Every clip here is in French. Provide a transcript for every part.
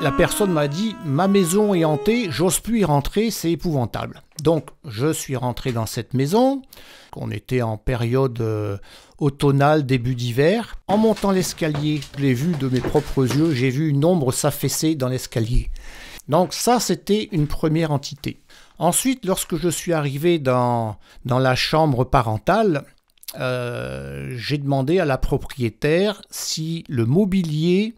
La personne m'a dit « Ma maison est hantée, j'ose plus y rentrer, c'est épouvantable ». Donc je suis rentré dans cette maison, on était en période automnale, début d'hiver. En montant l'escalier, je l'ai vu de mes propres yeux, j'ai vu une ombre s'affaisser dans l'escalier. Donc ça, c'était une première entité. Ensuite, lorsque je suis arrivé dans la chambre parentale, j'ai demandé à la propriétaire si le mobilier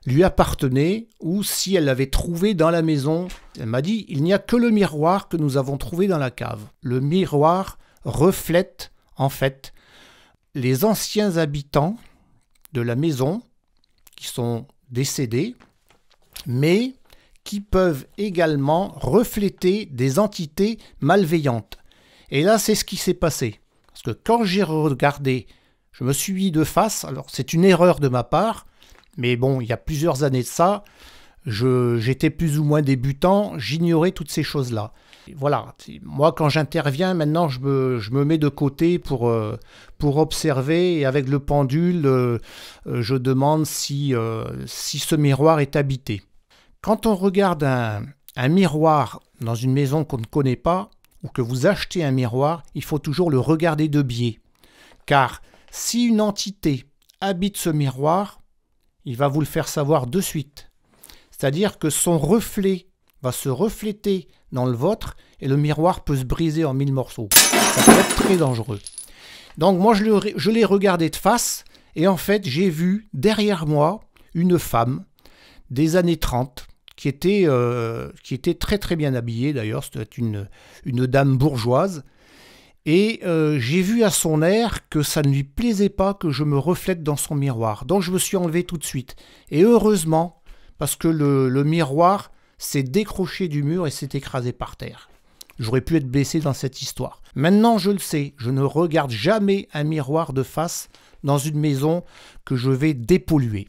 lui appartenait ou si elle l'avait trouvé dans la maison. Elle m'a dit, il n'y a que le miroir que nous avons trouvé dans la cave. Le miroir reflète en fait les anciens habitants de la maison qui sont décédés, mais qui peuvent également refléter des entités malveillantes. Et là, c'est ce qui s'est passé. Parce que quand j'ai regardé, je me suis mis de face, alors c'est une erreur de ma part, mais bon, il y a plusieurs années de ça, j'étais plus ou moins débutant, j'ignorais toutes ces choses-là. Et voilà, moi quand j'interviens, maintenant je me mets de côté pour observer, et avec le pendule, je demande si ce miroir est habité. Quand on regarde un miroir dans une maison qu'on ne connaît pas, ou que vous achetez un miroir, il faut toujours le regarder de biais. Car si une entité habite ce miroir, il va vous le faire savoir de suite. C'est-à-dire que son reflet va se refléter dans le vôtre et le miroir peut se briser en 1000 morceaux. Ça peut être très dangereux. Donc moi je l'ai regardé de face et en fait j'ai vu derrière moi une femme des années 30 qui était très très bien habillée d'ailleurs, c'était une dame bourgeoise. Et j'ai vu à son air que ça ne lui plaisait pas que je me reflète dans son miroir. Donc je me suis enlevé tout de suite. Et heureusement, parce que le miroir s'est décroché du mur et s'est écrasé par terre. J'aurais pu être blessé dans cette histoire. Maintenant je le sais, je ne regarde jamais un miroir de face dans une maison que je vais dépolluer.